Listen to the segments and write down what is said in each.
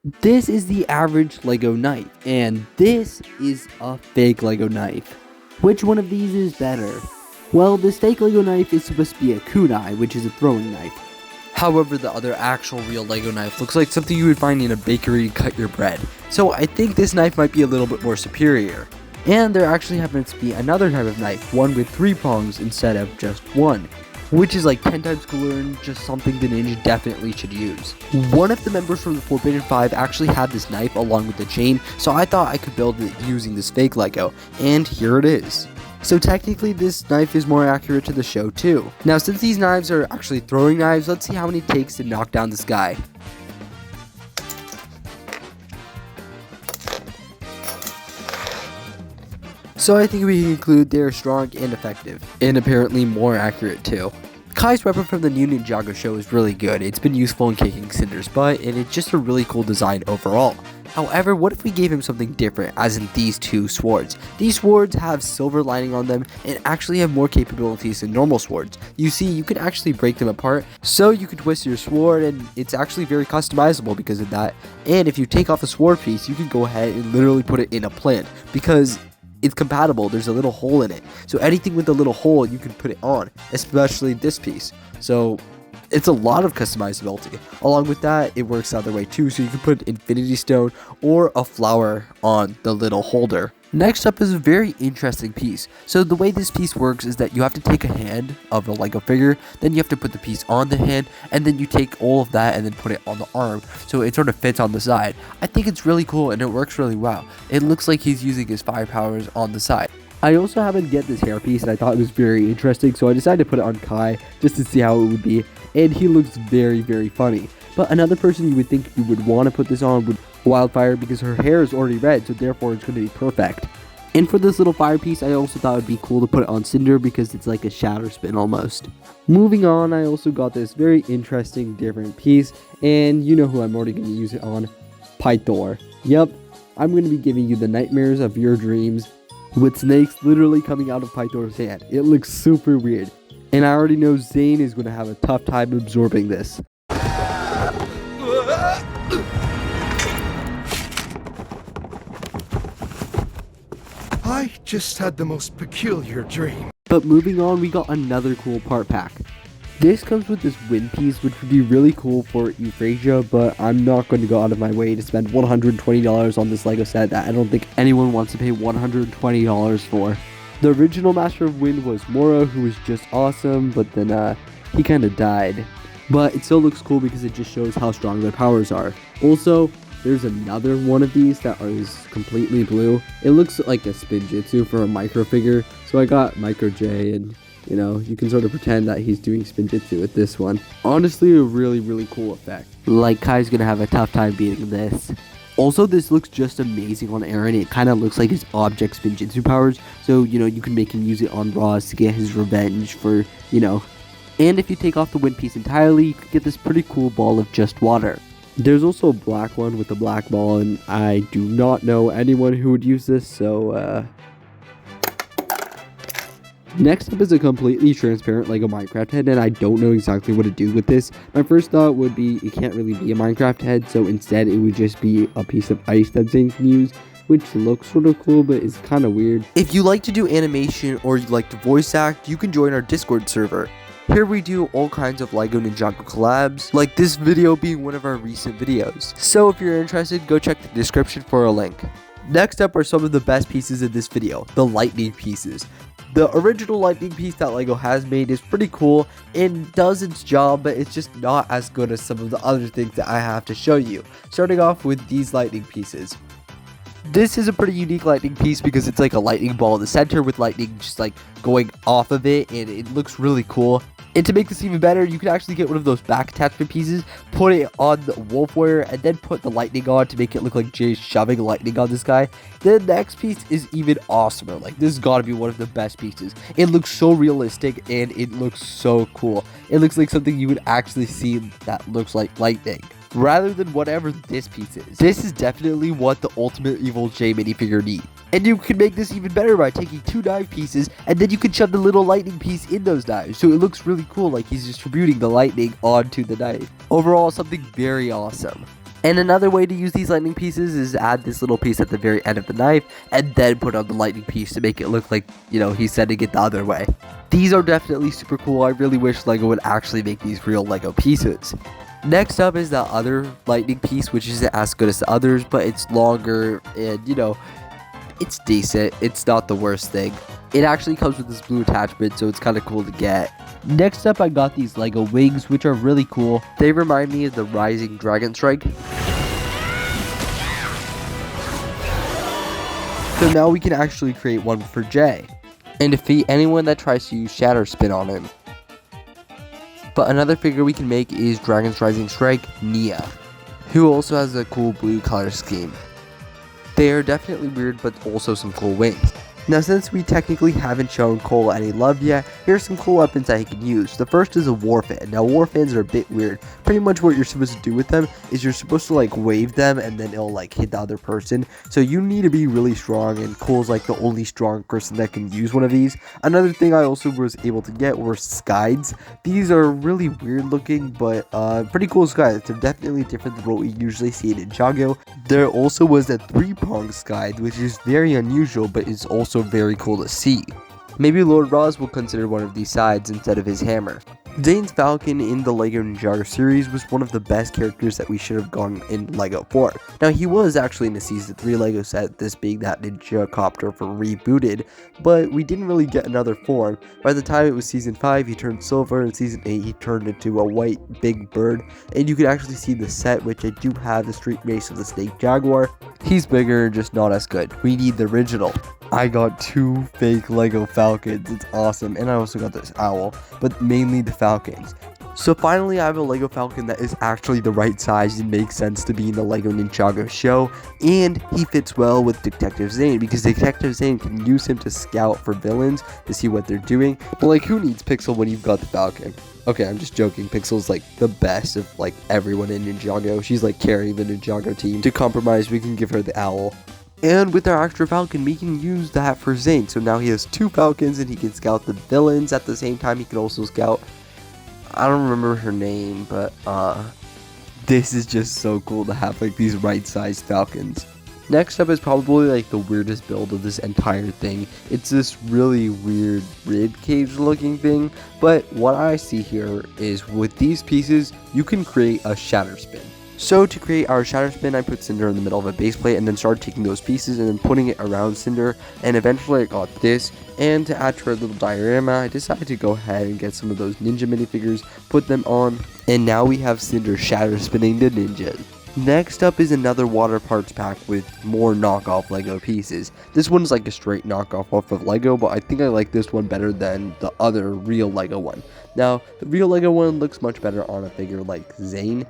This is the average Lego knife, and this is a fake Lego knife. Which one of these is better? Well, this fake Lego knife is supposed to be a kunai, which is a throwing knife. However, the other actual real Lego knife looks like something you would find in a bakery to cut your bread. So I think this knife might be a little bit more superior. And there actually happens to be another type of knife, one with 3 prongs instead of just one, which is like 10 times cooler and just something the ninja definitely should use. One of the members from the Forbidden 5 actually had this knife along with the chain, so I thought I could build it using this fake Lego, and here it is. So technically this knife is more accurate to the show too. Now since these knives are actually throwing knives, let's see how many it takes to knock down this guy. So I think we can conclude they are strong and effective, and apparently more accurate too. Kai's weapon from the new Ninjago show is really good. It's been useful in kicking Cinder's butt, and it's just a really cool design overall. However, what if we gave him something different, as in these two swords? These swords have silver lining on them and actually have more capabilities than normal swords. You see, you can actually break them apart, so you can twist your sword, and it's actually very customizable because of that. And if you take off a sword piece, you can go ahead and literally put it in a plant, because it's compatible. There's a little hole in it, so anything with a little hole you can put it on, especially this piece. So it's a lot of customizability. Along with that, it works the other way too, so you can put infinity stone or a flower on the little holder. Next up is a very interesting piece. So the way this piece works is that you have to take a hand of a Lego figure, then you have to put the piece on the hand, and then you take all of that and then put it on the arm, so it sort of fits on the side. I think it's really cool and it works really well. It looks like he's using his fire powers on the side. I also happened to get this hair piece and I thought it was very interesting, so I decided to put it on Kai just to see how it would be, and he looks very, very funny. But another person you would think you would want to put this on would wyldfyre, because her hair is already red, so therefore it's going to be perfect. And for this little fire piece, I also thought it would be cool to put it on Cinder because it's like a shatterspin almost. Moving on, I also got this very interesting different piece, and you know who I'm already going to use it on, Pythor. Yep, I'm going to be giving you the nightmares of your dreams with snakes literally coming out of Pythor's hand. It looks super weird, and I already know Zane is going to have a tough time absorbing this. I just had the most peculiar dream. But moving on, we got another cool part pack. This comes with this wind piece, which would be really cool for Euphrasia, but I'm not going to go out of my way to spend $120 on this Lego set that I don't think anyone wants to pay $120 for. The original Master of Wind was Mora, who was just awesome, but then he kind of died. But it still looks cool because it just shows how strong their powers are. Also, there's another one of these that is completely blue. It looks like a spinjitzu for a micro figure, so I got Micro J, and you know, you can sort of pretend that he's doing spinjitzu with this one. Honestly, a really, really cool effect. Like, Kai's gonna have a tough time beating this. Also, this looks just amazing on Arin. It kind of looks like his object spinjitzu powers, so you know, you can make him use it on Ross to get his revenge for, you know. And if you take off the wind piece entirely, you could get this pretty cool ball of just water. There's also a black one with a black ball, and I do not know anyone who would use this, so Next up is a completely transparent Lego Minecraft head, and I don't know exactly what to do with this. My first thought would be it can't really be a Minecraft head, so instead it would just be a piece of ice that Zane can use, which looks sort of cool, but is kind of weird. If you like to do animation or you like to voice act, you can join our Discord server. Here we do all kinds of Lego Ninjago collabs, like this video being one of our recent videos. So if you're interested, go check the description for a link. Next up are some of the best pieces in this video, the lightning pieces. The original lightning piece that Lego has made is pretty cool and does its job, but it's just not as good as some of the other things that I have to show you. Starting off with these lightning pieces. This is a pretty unique lightning piece because it's like a lightning ball in the center with lightning just like going off of it, and it looks really cool. And to make this even better, you can actually get one of those back attachment pieces, put it on the wyldfyre, and then put the lightning on to make it look like Jay's shoving lightning on this guy. The next piece is even awesomer. Like, this has got to be one of the best pieces. It looks so realistic, and it looks so cool. It looks like something you would actually see that looks like lightning, rather than whatever this piece is. This is definitely what the ultimate evil Jay minifigure needs. And you can make this even better by taking 2 knife pieces, and then you can shove the little lightning piece in those knives, so it looks really cool, like he's distributing the lightning onto the knife. Overall, something very awesome. And another way to use these lightning pieces is add this little piece at the very end of the knife and then put on the lightning piece to make it look like, he's sending it the other way. These are definitely super cool. I really wish LEGO would actually make these real LEGO pieces. Next up is the other lightning piece, which isn't as good as the others, but it's longer and, it's decent. It's not the worst thing. It actually comes with this blue attachment, so it's kind of cool to get. Next up, I got these LEGO wings, which are really cool. They remind me of the Rising Dragon Strike. So now we can actually create one for Jay and defeat anyone that tries to use shatterspin on him. But another figure we can make is Dragon's Rising Strike, Nia, who also has a cool blue color scheme. They are definitely weird, but also some cool wings. Now, since we technically haven't shown Cole any love yet, here's some cool weapons that he can use. The first is a war fan. Now, war fans are a bit weird. Pretty much what you're supposed to do with them is you're supposed to wave them and then it'll hit the other person. So you need to be really strong, and Cole's the only strong person that can use one of these. Another thing I also was able to get were skides. These are really weird looking, but pretty cool skides. They're definitely different than what we usually see in Ninjago. There also was a 3-prong skide, which is very unusual, but is also very cool to see. Maybe Lord Roz will consider one of these sides instead of his hammer. Zane's Falcon in the LEGO Ninjago series was one of the best characters that we should have gone in LEGO for. Now, he was actually in the Season 3 LEGO set, this being that Ninja Copter for Rebooted, but we didn't really get another form. By the time it was Season 5, he turned silver, and Season 8, he turned into a white big bird, and you can actually see the set, which I do have the street race of the Snake Jaguar. He's bigger, just not as good. We need the original. I got 2 fake LEGO Falcons. It's awesome. And I also got this owl, but mainly the Falcons. So finally, I have a LEGO Falcon that is actually the right size and makes sense to be in the LEGO Ninjago show. And he fits well with Detective Zane, because Detective Zane can use him to scout for villains to see what they're doing. But who needs Pixel when you've got the Falcon? Okay, I'm just joking. Pixel's the best of everyone in Ninjago. She's carrying the Ninjago team. To compromise, we can give her the owl. And with our extra Falcon, we can use that for Zane. So now he has 2 Falcons, and he can scout the villains at the same time. He can also scout, I don't remember her name, but this is just so cool to have these right-sized Falcons. Next up is probably the weirdest build of this entire thing. It's this really weird rib cage looking thing, but what I see here is with these pieces, you can create a shatterspin. So to create our shatterspin, I put Cinder in the middle of a base plate and then started taking those pieces and then putting it around Cinder, and eventually I got this. And to add to our little diorama, I decided to go ahead and get some of those ninja minifigures, put them on, and now we have Cinder shatterspinning the ninjas. Next up is another water parts pack with more knockoff LEGO pieces. This one's a straight knockoff off of LEGO, but I think I like this one better than the other real LEGO one. Now, the real LEGO one looks much better on a figure like Zane.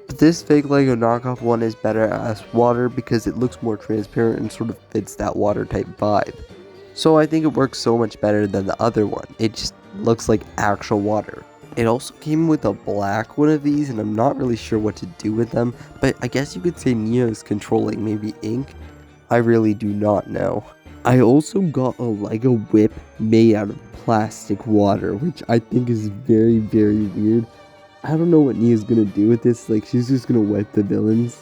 But this fake LEGO knockoff one is better as water because it looks more transparent and sort of fits that water type vibe. So I think it works so much better than the other one. It just looks like actual water. It also came with a black one of these, and I'm not really sure what to do with them, but I guess you could say Nia is controlling maybe ink. I really do not know. I also got a LEGO whip made out of plastic water, which I think is very, very weird. I don't know what Nia's gonna do with this. She's just gonna wet the villains,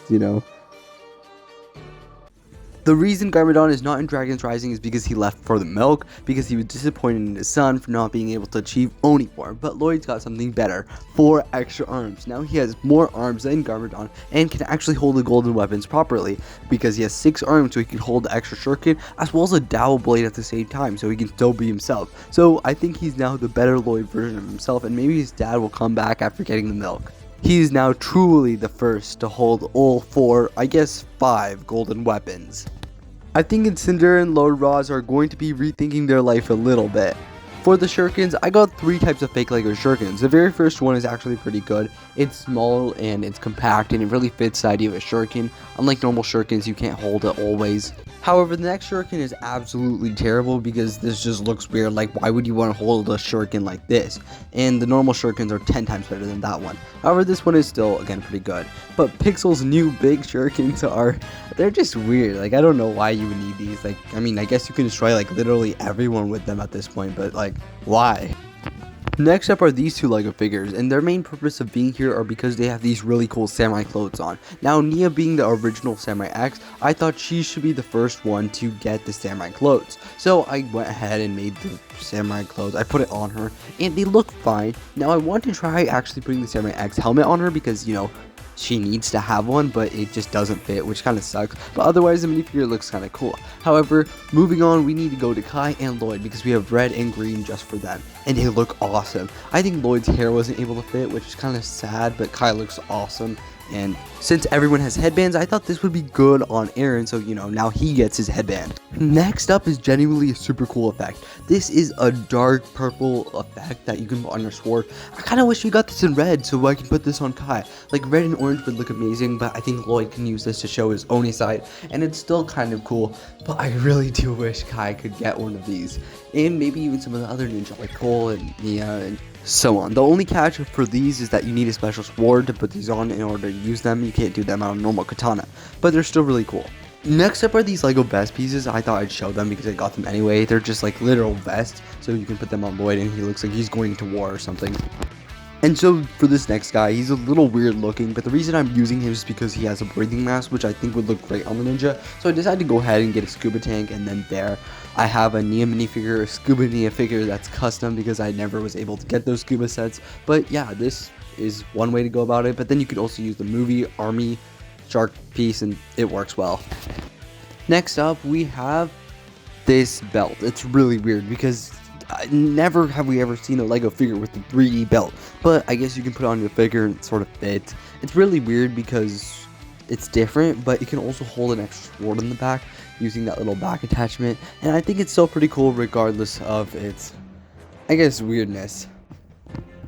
The reason Garmadon is not in Dragon's Rising is because he left for the milk, because he was disappointed in his son for not being able to achieve Oni form. But Lloyd's got something better, 4 extra arms. Now he has more arms than Garmadon and can actually hold the golden weapons properly, because he has 6 arms so he can hold the extra shuriken as well as a dowel blade at the same time, so he can still be himself. So I think he's now the better Lloyd version of himself, and maybe his dad will come back after getting the milk. He is now truly the first to hold all 4, I guess 5 golden weapons. I think Cinder and Lord Roz are going to be rethinking their life a little bit. For the shurikens, I got 3 types of fake LEGO shurikens. The very first one is actually pretty good. It's small and it's compact and it really fits the idea of a shuriken. Unlike normal shurikens, you can't hold it always. However, the next shuriken is absolutely terrible because this just looks weird. Why would you want to hold a shuriken like this? And the normal shurikens are 10 times better than that one. However, this one is still, again, pretty good. But Pixel's new big shurikens they're just weird. I don't know why you would need these. I guess you can destroy, literally everyone with them at this point, but, why? Next up are these two LEGO figures, and their main purpose of being here are because they have these really cool samurai clothes on. Now, Nia being the original Samurai X, I thought she should be the first one to get the samurai clothes. So I went ahead and made the samurai clothes. I put it on her, and they look fine. Now, I want to try actually putting the Samurai X helmet on her because, you know, she needs to have one, but it just doesn't fit, which kind of sucks. But otherwise, the minifigure looks kind of cool. However, moving on, we need to go to Kai and Lloyd because we have red and green just for them, and they look awesome. I think Lloyd's hair wasn't able to fit, which is kind of sad, but Kai looks awesome. And since everyone has headbands, I thought this would be good on Arin, so you know, now he gets his headband. Next up is genuinely a super cool effect. This is a dark purple effect that you can put on your sword. I kind of wish we got this in red so I can put this on Kai. Like red and orange would look amazing, but I think Lloyd can use this to show his Oni side, and it's still kind of cool. But I really do wish Kai could get one of these, and maybe even some of the other ninja like Cole and Nia and so on. The only catch for these is that you need a special sword to put these on in order to use them. You can't do them on a normal katana, but they're still really cool. Next up are these LEGO vest pieces. I thought I'd show them because I got them anyway. They're just like literal vests, so you can put them on Lloyd and he looks like he's going to war or something. And so for this next guy, he's a little weird looking, but the reason I'm using him is because he has a breathing mask, which I think would look great on the ninja. So I decided to go ahead and get a scuba tank, and then there I have a Nia minifigure, a scuba Nia figure that's custom because I never was able to get those scuba sets. But yeah, this is one way to go about it, but then you could also use the movie army shark piece and it works well. Next up, we have this belt. It's really weird because never have we ever seen a LEGO figure with a 3D belt, but I guess you can put it on your figure and it sort of fits. It's really weird because it's different, but it can also hold an extra sword in the back using that little back attachment, and I think it's still pretty cool regardless of its, I guess, weirdness.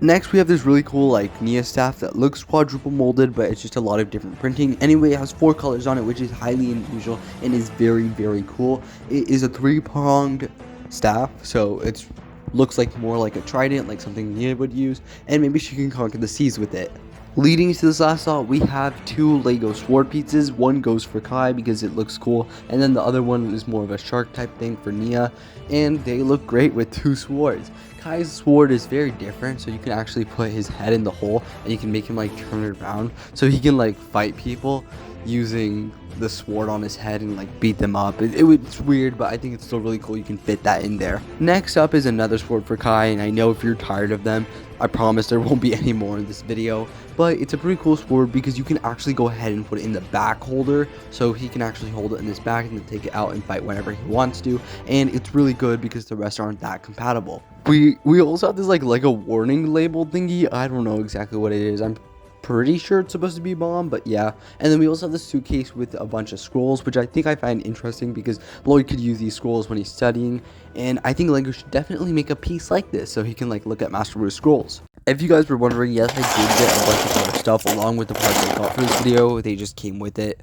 Next, we have this really cool like Nia staff that looks quadruple molded, but it's just a lot of different printing. Anyway, it has 4 colors on it, which is highly unusual and is very, very cool. It is a 3-pronged staff, so it looks like more like a trident, like something Nia would use, and maybe she can conquer the seas with it. Leading to this last thought, we have 2 LEGO sword pieces. One goes for Kai because it looks cool, and then the other one is more of a shark type thing for Nia, and they look great with 2 swords. Kai's sword is very different, so you can actually put his head in the hole, and you can make him like turn it around, so he can like fight people using the sword on his head and like beat them up. It's weird, but I think it's still really cool. You can fit that in there. Next up is another sword for Kai, and I know if you're tired of them, I promise there won't be any more in this video, but it's a pretty cool sword because you can actually go ahead and put it in the back holder, so he can actually hold it in his back and then take it out and fight whenever he wants to, and it's really good because the rest aren't that compatible. We also have this like a warning label thingy. I don't know exactly what it is. I'm pretty sure it's supposed to be bomb, but yeah. And then we also have the suitcase with a bunch of scrolls, which I think I find interesting because Lloyd could use these scrolls when he's studying, and I think LEGO should definitely make a piece like this so he can like look at Master Wu's scrolls. If you guys were wondering, yes, I did get a bunch of other stuff along with the parts I got for this video. They just came with it.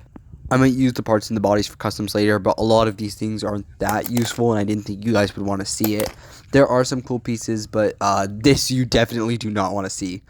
I might use the parts in the bodies for customs later, but a lot of these things aren't that useful, and I didn't think you guys would want to see it. There are some cool pieces, but this you definitely do not want to see.